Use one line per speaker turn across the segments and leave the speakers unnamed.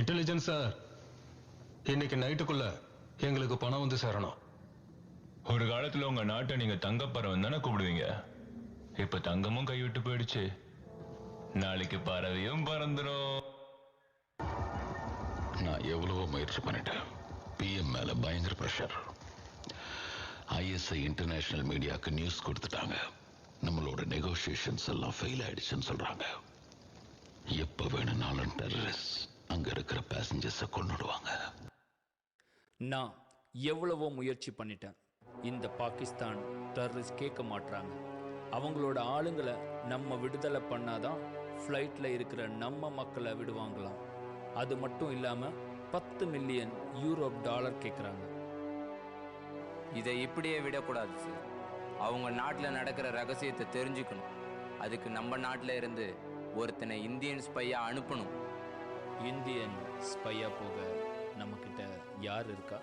Intelligence sir, இன்னைக்கு நைட்டுக்குள்ள எங்களுக்கு பணம் வந்து சேரணும்.
ஒரு காலத்துல உங்க நாட்டை நீங்க தங்கப்பறவை தானே கூப்பிடுவீங்க. இப்ப தங்கமும் கைவிட்டு போயிடுச்சு. நாளைக்கு பறவையும் பறந்துடும்.
நான் எவ்வளவோ முயற்சி பண்ணிட்டேன். பிஎம் மேல பயங்கர பிரஷர். ஐஎஸ்ஐ இன்டர்நேஷனல் மீடியாவுக்கு நியூஸ் கொடுத்துட்டாங்க. நம்மளோட நெகோசியேஷன்ஸ் எல்லாம் ஃபெயில் ஆயிடுச்சுன்னு சொல்றாங்க. எப்ப வேணும்னாலும் டெரரிஸ்ட் அங்க இருக்கிற பேசஞ்சர்ஸை கொன்னுடுவாங்க.
நான் எவ்வளவோ முயற்சி பண்ணிட்டேன். இந்த பாகிஸ்தான் டெரரிஸ்ட் கேட்க மாட்டாங்க. அவங்களோட ஆளுங்களை நம்ம விடுதலை பண்ணாதான் ஃப்ளைட்டில் இருக்கிற நம்ம மக்களை விடுவாங்களாம். அது மட்டும் இல்லாமல் 10 மில்லியன் யூரோப் கேட்குறாங்க.
இதை இப்படியே விடக்கூடாது சார். அவங்க நாட்டில் நடக்கிற ரகசியத்தை தெரிஞ்சுக்கணும். அதுக்கு நம்ம நாட்டில் இருந்து ஒருத்தனை இந்தியன் ஸ்பையா அனுப்பணும்.
இந்தியன் ஸ்பையா போக நம்மக்கிட்ட யார் இருக்கா?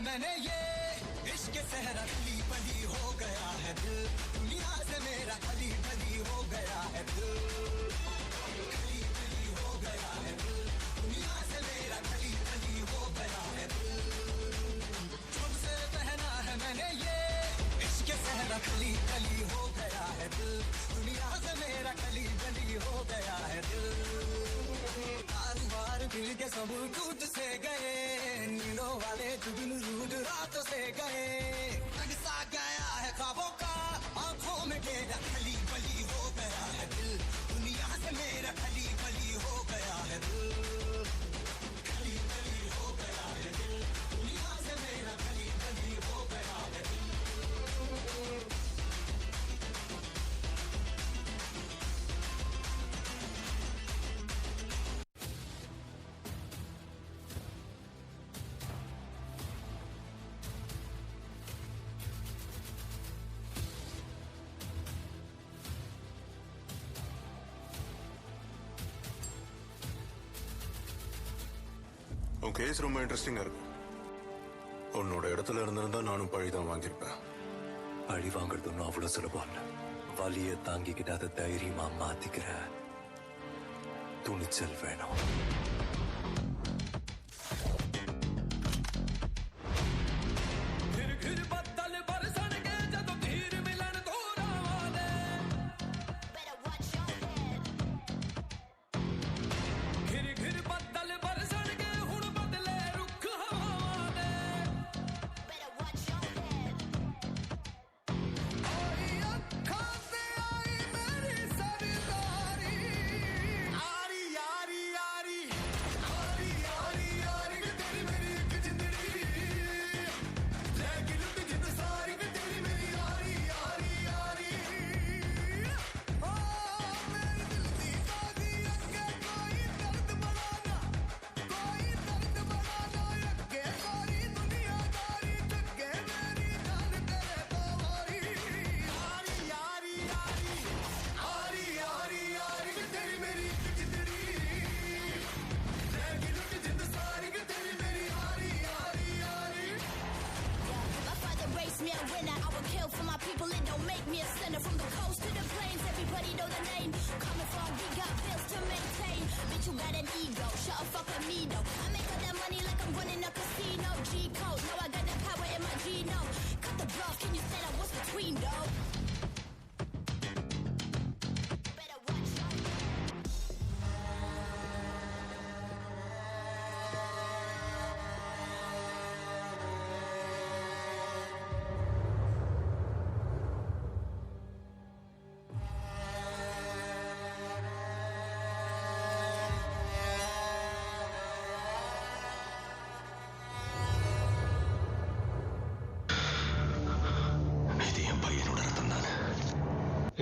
मैंने ये इश्क सहरा खली बली हो गया है दिल, दुनिया से मेरा खली बली हो गया है दिल, खली बली हो गया है दिल, दुनिया से मेरा खली बली हो गया है दिल। जब से पहना है मैंने ये इश्क सहरा खली बली हो गया है दिल, दुनिया से मेरा खली बली हो गया है दिल। बार दिल के सब टूट से गए, नीलों वाले जुगनू रूठ रातों से गए, सा गया है ख्वाबों का आंखों में मेरा खली बली हो गया है दिल, दुनिया से मेरा खली बली हो गया है दिल, खली बली हो गया है दिल, दुनिया से मेरा खली बली हो गया है दिल।
உன் கேஸ் ரொம்ப இன்ட்ரெஸ்டிங்கா இருக்கு. உன்னோட இடத்துல இருந்திருந்தா நானும் பழிதான் வாங்கியிருப்பேன்.
பழி வாங்குறது ஒன்றும் அவ்வளவு சுலபம் இல்லை. வலிய தாங்கிக்கிட்டு அதை தைரியமா மாத்திக்கிற துணிச்சல் வேணும்.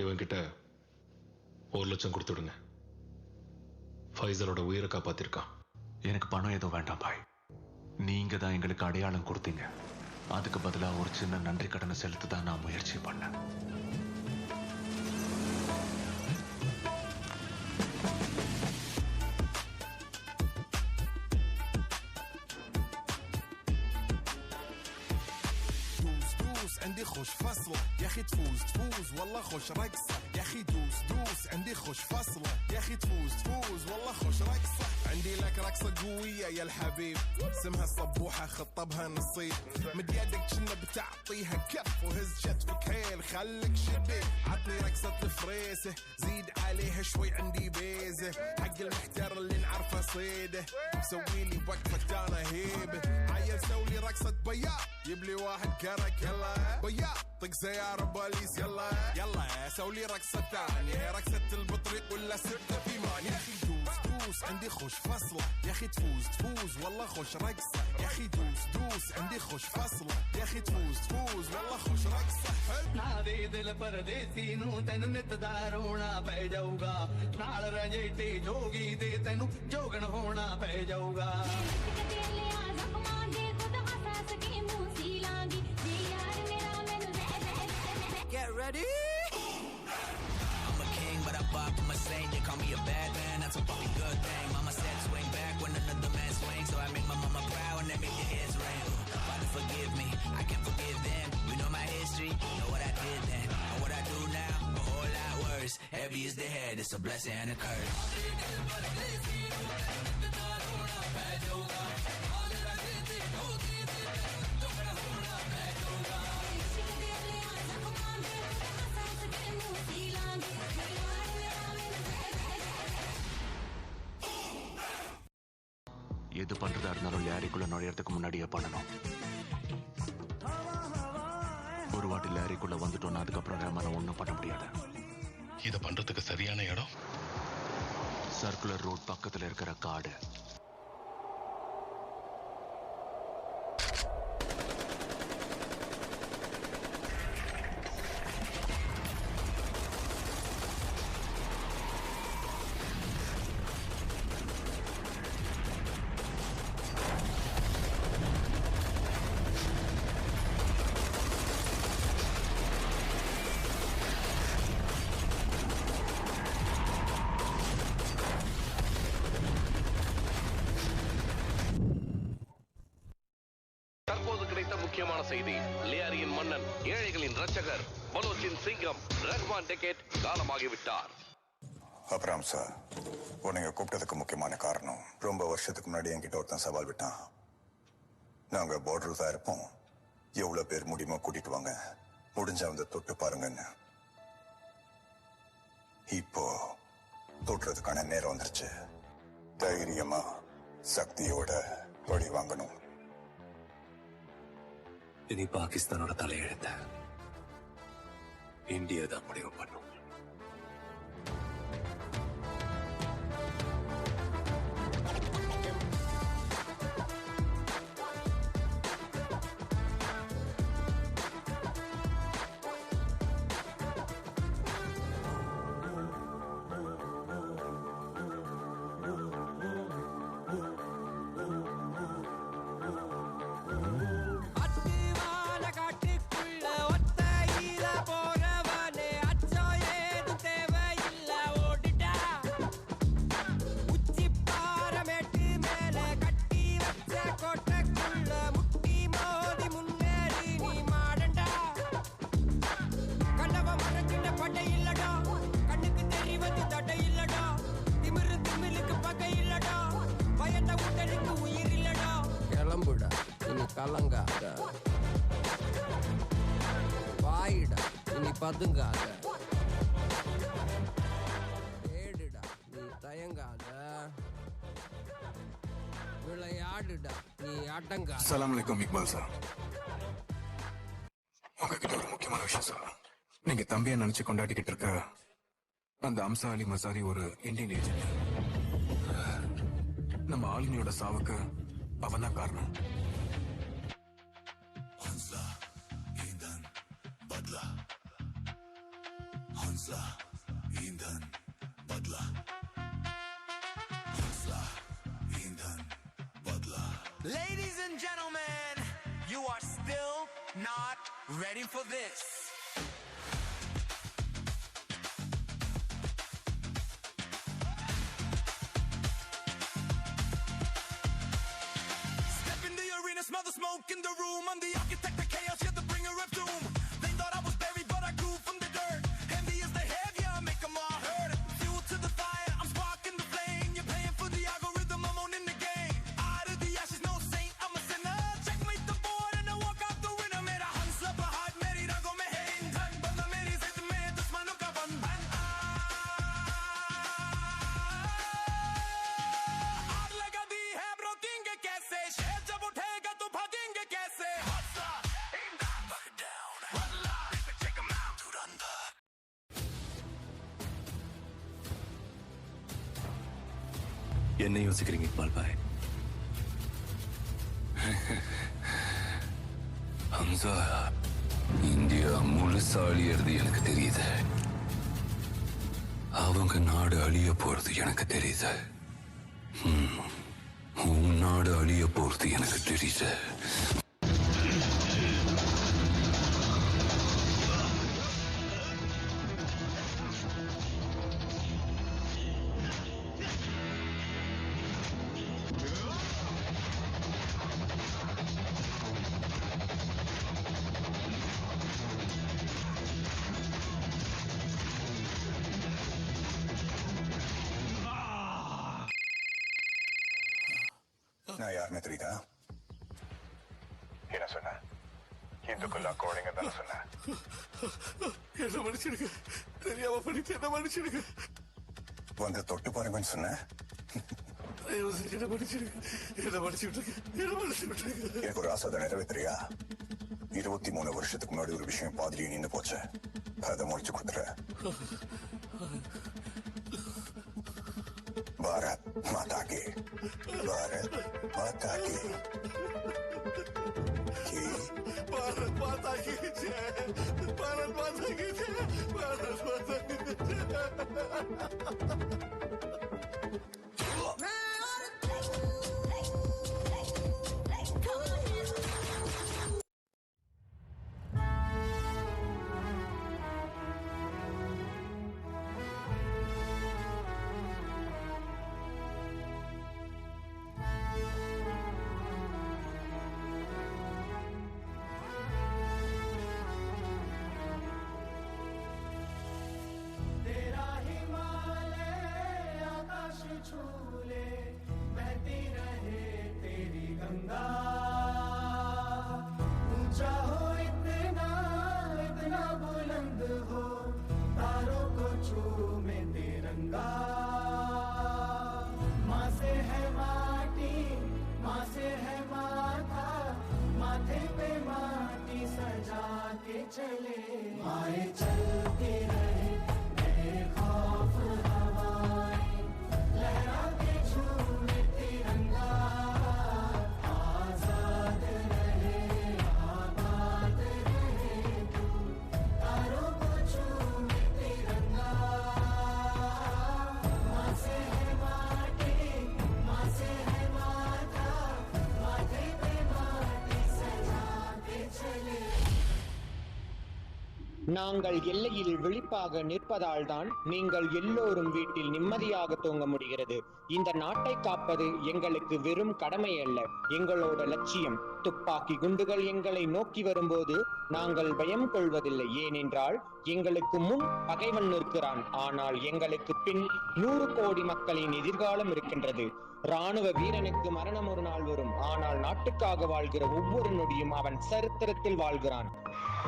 இவன்கிட்ட 1 லட்சம் கொடுத்துடுங்க. ஃபைசலோட உயிரை காப்பாத்திருக்கான்.
எனக்கு பணம் எதுவும் வேண்டாம் பாய். நீங்க தான் எங்களுக்கு அடையாளம் கொடுத்தீங்க. அதுக்கு பதிலா ஒரு சின்ன நன்றி கடனை செலுத்த தான் நான் முயற்சி பண்ணேன்.
عندي خوش فصلة يا اخي تفوز والله خوش رقصة يا اخي دوس عندي خوش فصلة يا اخي تفوز والله خوش رقصة عندي لك رقصة قوية يا الحبيب اسمها صبوحة خطبها نصيب مد يدك كنا بتعطيها كف وهز شتفك حيل خلك شبيب عطني رقصة الفريسة زيد عليها شوي عندي بيزة حق المحتر اللي نعرفه صيده سويلي وقفة انا هيبة عيل سولي رقصة بياض يبلي واحد كرك يلا بياض طق سيارة بوليس يلا سولي رقصة ثانية رقصة البطريق ولا سبتة في مان يا اخي دوس عندي خوش فصلة يا اخي تفوز والله خوش رقصة يا اخي دوس عندي خوش فصلة يا اخي تفوز والله خوش رقصة
नारे दिल परदेसी नू तेनू नित दा रोना पै जाऊगा नाल रंजेटी जोगी दे तेनू जोगन होना पै जाऊगा Get ready. I'm a king, but I bop from a saint. They call me a bad man, that's a fucking good thing. Mama said swing back when another man swings, so I make my mama proud and they make their heads ring. Father, forgive me, I can forgive them. You know my history, know what I did then, and what I do now, a whole lot worse. Heavy is the head, it's a blessing and a curse.
எது பண்றதா இருந்தாலும் லேரிக்குள்ள நுழையறதுக்கு முன்னாடியே பண்ணணும். ஒரு வாட்டி லேரிக்குள்ள வந்துட்டோம்னா அதுக்கப்புறம் நம்ம ஒன்றும் பண்ண முடியாது.
இதை பண்றதுக்கு சரியான இடம்
சர்க்குலர் ரோட் பக்கத்துல இருக்கிற காடு.
முக்கியமான செய்தி. லியாரியின் மன்னன், ஏழைகளின் ரட்சகர், பலோச்சின் சிங்கம் ரஹ்மான் டெக்கெட் காலமாகிவிட்டார்.
அப்புறம் சார், உன்னை கூப்பிட்டதுக்கு முக்கியமான காரணம், ரொம்ப வருஷத்துக்கு முன்னாடி என்கிட்ட ஒருத்தன் சவால் விட்டான். நாங்க பார்டர் தான் இருப்போம், எவ்வளவு பேர் முடியுமோ கூட்டிட்டு வாங்க, முடிஞ்சா வந்து தொட்டு பாருங்கன்னு. இப்போ தொட்டுறதுக்கான நேரம் வந்துருச்சு. தைரியமா சக்தியோட படி வாங்கணும்.
இனி பாகிஸ்தானோட தலையெழுத்த இந்தியா தான் முடிவு பண்ணும்.
கலங்காத வாயிடா, இனி பதுங்காத, ஏடுடா நீ தயங்காத, விளையாடுடா நீ அடங்காத.
அஸ்ஸலாமு அலைக்கும் இக்பால் சார். உங்ககிட்ட ஒரு முக்கியமான விஷயம் சார். நீங்க தம்பியா நினைச்சு கொண்டாடிக்கிட்டு இருக்க அந்த அம்சா அலி மசாரி ஒரு இந்தியன் ஏஜென்ட். நம்ம ஆளுமையோட சாவுக்கு அவன் தான் காரணம்.
हंसला ईंधन बदला हंसला ईंधन बदला.
Ladies and gentlemen, you are still not ready for this. Step in the arena, smell the smoke in the room. I'm the architect of chaos, you're the bringer of doom. They thought I was buried, but I grew from the dirt. Heavy as the heavy, I make them all hurt. Fuel to the fire, I'm sparking the flame. You're paying for the algorithm, I'm owning the game. Out of the ashes, no saint, I'm a sinner. Checkmate the board and I walk out the winner. Mera hansla bahar, meri ragon mein hai indhan. Banda meri zid mein dushmanon ka bandhan. आग लगा दी है, रोकेंगे कैसे? शेर जब उठेगा तो भागेंगे कैसे? हंसला ईंधन back down. बदला check 'em out. Duranda.
என்ன யோசிக்கிறீங்க இக்பால் பாய்?
ஹம்சா, இந்தியா முழுசா அழியறது எனக்கு தெரியுது. அவங்க நாடு அழிய போறது எனக்கு தெரியுது. உன் நாடு அழிய போறது எனக்கு தெரியுது.
நான் யாருன்னு தெரியுதா? என்ன சொன்ன? இந்துக்குள்ள கோழிங்க தானே சொன்ன?
என்ன மன்னிச்சிடுங்க, தெரியாம பண்ணிட்டு என்ன மன்னிச்சிடுங்க.
வந்து தொட்டு பாருங்கன்னு சொன்ன?
என்ன மன்னிச்சிடுங்க, என்ன மன்னிச்சு விட்டுருங்க, என்ன மன்னிச்சு விட்டுருங்க.
எனக்கு ஒரு ஆசை நிறைவேற்றியா? 23 வருஷத்துக்கு முன்னாடி ஒரு விஷயம் பாதிரியே நின்று போச்சு, அதை முடிச்சு கொடுத்துற. भारत माता की, भारत माता की,
भारत माता की जय, भारत माता की जय, भारत माता की जय.
நாங்கள் எல்லையில் விழிப்பாக நிற்பதால் தான் நீங்கள் எல்லோரும் வீட்டில் நிம்மதியாக தூங்க முடிகிறது. இந்த நாட்டை காப்பது எங்களுக்கு வெறும் கடமை அல்ல, எங்களோட லட்சியம். துப்பாக்கி குண்டுகள் எங்களை நோக்கி வரும்போது நாங்கள் பயம் கொள்வதில்லை. ஏனென்றால் எங்களுக்கு முன் பகைவன் இருக்கிறான், ஆனால் எங்களுக்கு பின் 100 கோடி மக்களின் எதிர்காலம் இருக்கின்றது. ராணுவ வீரனுக்கு மரணம் ஒரு நாள் வரும், ஆனால் நாட்டுக்காக வாழ்கிற ஒவ்வொரு நொடியும் அவன் சரித்திரத்தில் வாழ்கிறான்.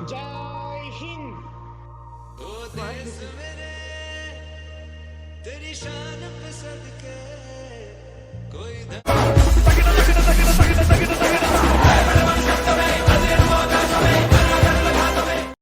ஜெய் ஹிந்த்.
ओ देश मेरे तेरी शान पे सदके कोई